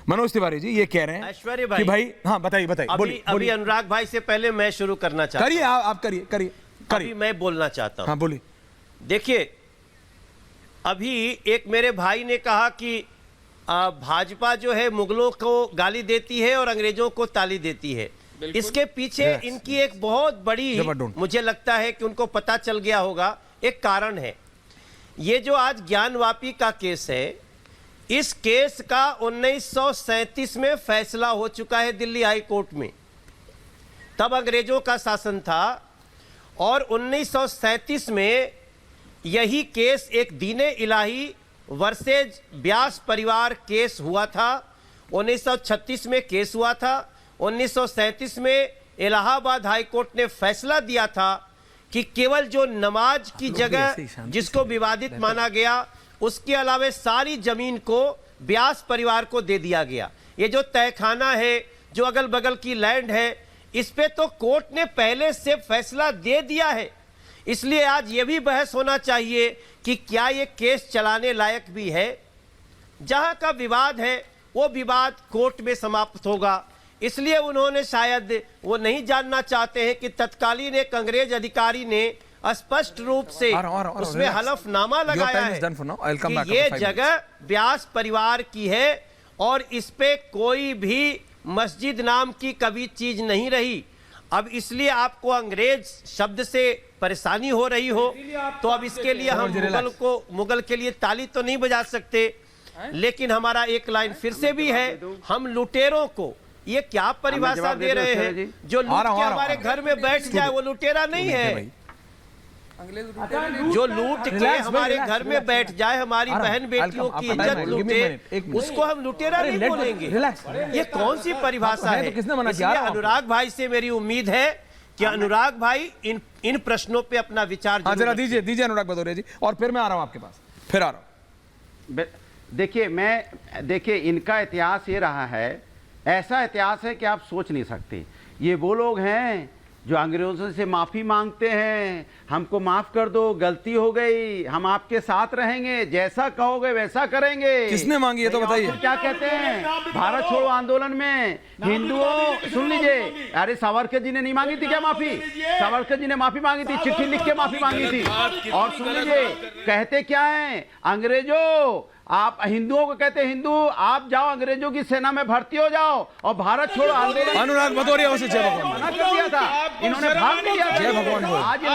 मनोज तिवारी जी ये कह रहे हैं ऐश्वर्य कि भाई, हाँ बताइए बताइए, बोलिए। अभी अनुराग भाई से पहले मैं शुरू करना चाहता हूं। करिए आप करिए करिए अभी मैं बोलना चाहता हूं। हाँ बोलिए। देखिए, अभी एक मेरे भाई ने कहा कि भाजपा जो है मुगलों को गाली देती है और अंग्रेजों को ताली देती है। इसके पीछे इनकी एक बहुत बड़ी, मुझे लगता है कि उनको पता चल गया होगा, एक कारण है। ये जो आज ज्ञानवापी का केस है, इस केस का 1937 में फैसला हो चुका है दिल्ली हाई कोर्ट में। तब अंग्रेजों का शासन था और 1937 में यही केस एक दीने इलाही वर्सेज व्यास परिवार केस हुआ था। 1936 में केस हुआ था। 1937 में इलाहाबाद हाई कोर्ट ने फैसला दिया था कि केवल जो नमाज की जगह जिसको विवादित माना गया, उसके अलावा सारी जमीन को व्यास परिवार को दे दिया गया। ये जो तहखाना है, जो अगल बगल की लैंड है, इस पे तो कोर्ट ने पहले से फैसला दे दिया है। इसलिए आज ये भी बहस होना चाहिए कि क्या ये केस चलाने लायक भी है। जहां का विवाद है वो विवाद कोर्ट में समाप्त होगा। इसलिए उन्होंने शायद वो नहीं जानना चाहते हैं कि तत्कालीन एक अंग्रेज अधिकारी ने स्पष्ट रूप से उसमें हलफनामा लगाया है कि ये जगह व्यास परिवार की है और इस पे कोई भी मस्जिद नाम की कभी चीज नहीं रही। अब इसलिए आपको अंग्रेज शब्द से परेशानी हो रही हो तो अब इसके लिए हम मुगल के लिए ताली तो नहीं बजा सकते, लेकिन हमारा एक लाइन फिर से भी है, हम लुटेरों को ये क्या परिभाषा दे रहे हैं? जो लूट के हमारे घर में बैठ जाए वो लुटेरा नहीं है। जो लूट के हमारे घर में बैठ जाए, हमारी बहन बेटियों की इज्जत लूटे, उसको हम लुटेरा नहीं बोलेंगे। ये कौन सी परिभाषा है? इसलिए अनुराग भाई से मेरी उम्मीद है कि अनुराग भाई इन प्रश्नों पे अपना विचार जरा दीजिए अनुराग भदौरिया जी, और फिर मैं आ रहा हूं आपके पास, फिर आ रहा हूं। देखिए इनका इतिहास ये रहा है, ऐसा इतिहास है कि आप सोच नहीं सकते। ये वो लोग हैं जो अंग्रेजों से माफी मांगते हैं, हमको माफ कर दो, गलती हो गई, हम आपके साथ रहेंगे, जैसा कहोगे वैसा करेंगे। किसने मांगी है तो बताइए। क्या कहते हैं भारत छोड़ो आंदोलन में हिंदुओं, सुन लीजिए, अरे सावरकर जी ने नहीं मांगी थी क्या माफी? सावरकर जी ने माफी मांगी थी, चिट्ठी लिख के माफी मांगी थी। और सुन लीजिए कहते क्या है, अंग्रेजों आप हिंदुओं को कहते हैं, हिंदू आप जाओ अंग्रेजों की सेना में भर्ती हो जाओ और भारत छोड़ो आंदोलन। अनुराग भदौरिया से जय भगवान मना कर दिया था, इन्होंने भाग दिया। जय भगवान। आज ये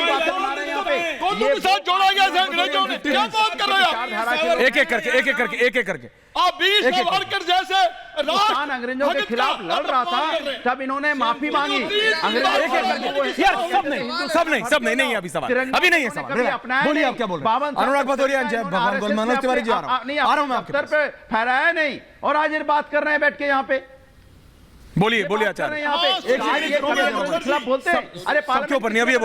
बातें बना रहे हैं यहाँ पे, ये साथ जोड़ा गया था अंग्रेजों ने। क्या बात कर रहे हैं? एक एक करके आप वीर सावरकर जैसे राष्ट्र अंग्रेजों के खिलाफ लड़ रहा था, तब इन्होंने माफी मांगी। सब नहीं अभी सवाल, अभी नहीं है सवाल। बोलिए आप क्या बोल रहे हैं? अनुराग भदौरिया जय भगवान, मनोज तिवारी जी आ रहा हूं मैं आपके पास। पे फहराया नहीं और आज ये बात कर रहे हैं बैठ के यहाँ पे। बोलिए आचार्य। यहाँ पे खिलाफ बोलते हैं, अरे सबके ऊपर नहीं, अभी ये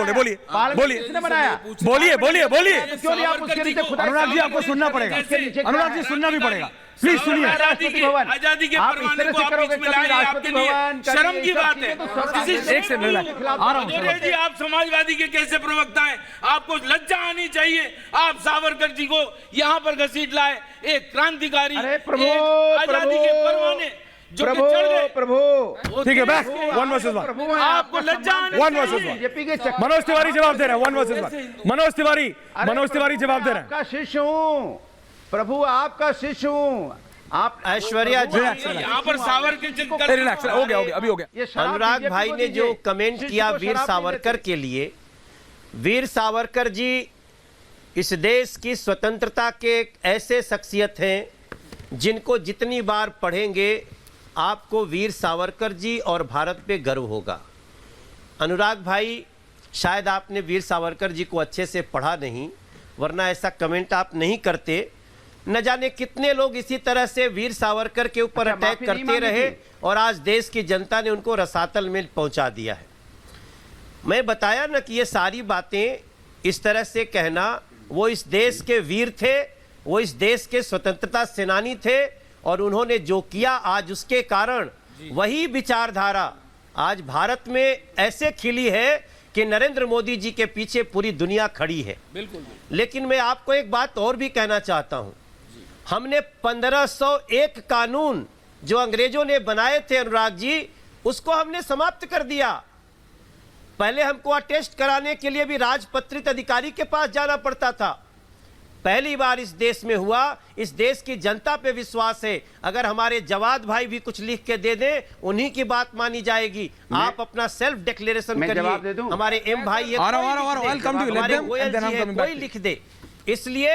बोलिए किसने बनाया? बोलिए क्यों नहीं आप उसके नीचे खुदा? अनुराग जी आपको सुनना पड़ेगा, अनुराग जी सुनना भी पड़ेगा, प्लीज सुनिए। आजादी के परवाने को आप बीच में लाए, आपके लिए शर्म की बात है। एक से आ रहा हूं जी, आप समाजवादी के कैसे प्रवक्ता हैं? आपको लज्जा आनी चाहिए। आप सावरकर जी को यहाँ पर घसीट लाए, एक क्रांतिकारी, आजादी के परवाने प्रभु ठीक है, बैक 1 वर्सेस 1। आपको लज्जा 1 वर्सेस 1। मनोज तिवारी जवाब दे रहे हैं, 1 वर्सेस 1। मनोज तिवारी जवाब दे रहे हैं। आपका शिष्य हूँ प्रभु, आपका शिष्य हूँ। आप ऐश्वर्या जी यहाँ पर सावरकर रिलैक्स, हो गया अभी हो गया। अनुराग भाई ने जो कमेंट किया वीर सावरकर के लिए, वीर सावरकर जी इस देश की स्वतंत्रता के एक ऐसे शख्सियत हैं जिनको जितनी बार पढ़ेंगे आपको वीर सावरकर जी और भारत पे गर्व होगा। अनुराग भाई, शायद आपने वीर सावरकर जी को अच्छे से पढ़ा नहीं, वरना ऐसा कमेंट आप नहीं करते। न जाने कितने लोग इसी तरह से वीर सावरकर के ऊपर अटैक करते रहे और आज देश की जनता ने उनको रसातल में पहुंचा दिया है। मैं बताया ना कि ये सारी बातें इस तरह से कहना, वो इस देश के वीर थे, वो इस देश के स्वतंत्रता सेनानी थे और उन्होंने जो किया आज उसके कारण वही विचारधारा आज भारत में ऐसे खिली है कि नरेंद्र मोदी जी के पीछे पूरी दुनिया खड़ी है। बिल्कुल। लेकिन मैं आपको एक बात और भी कहना चाहता हूं, हमने 1501 कानून जो अंग्रेजों ने बनाए थे अनुराग जी, उसको हमने समाप्त कर दिया। पहले हमको अटेस्ट कराने के लिए भी राजपत्रित अधिकारी के पास जाना पड़ता था। पहली बार इस देश में हुआ, इस देश की जनता पे विश्वास है। अगर हमारे जवाद भाई भी कुछ लिख के दे दें, उन्हीं की बात मानी जाएगी। आप अपना सेल्फ डिक्लेरेशन करिए। हमारे एम भाई कोई लिख दे। इसलिए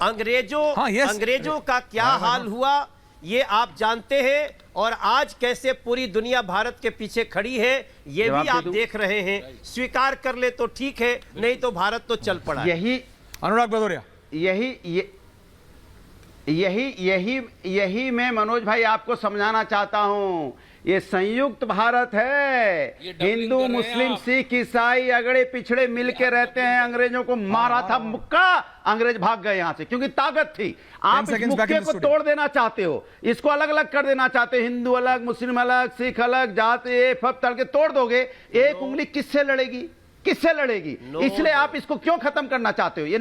अंग्रेजों का क्या हाल हुआ ये आप जानते हैं, और आज कैसे पूरी दुनिया भारत के पीछे खड़ी है ये भी आप देख रहे हैं। स्वीकार कर ले तो ठीक है, नहीं तो भारत तो चल पड़ा। यही अनुराग भदौरिया, यही मैं मनोज भाई आपको समझाना चाहता हूं। ये संयुक्त भारत है, हिंदू मुस्लिम सिख ईसाई अगड़े पिछड़े मिलके रहते हैं। अंग्रेजों को मारा था मुक्का, अंग्रेज भाग गए यहां से क्योंकि ताकत थी। आप इस मुक्के को तोड़ देना चाहते हो, इसको अलग अलग कर देना चाहते हो, हिंदू अलग मुस्लिम अलग सिख अलग, जात ये फब तल के तोड़ दोगे। एक उंगली किससे लड़ेगी, किससे लड़ेगी? इसलिए आप इसको क्यों खत्म करना चाहते हो? ये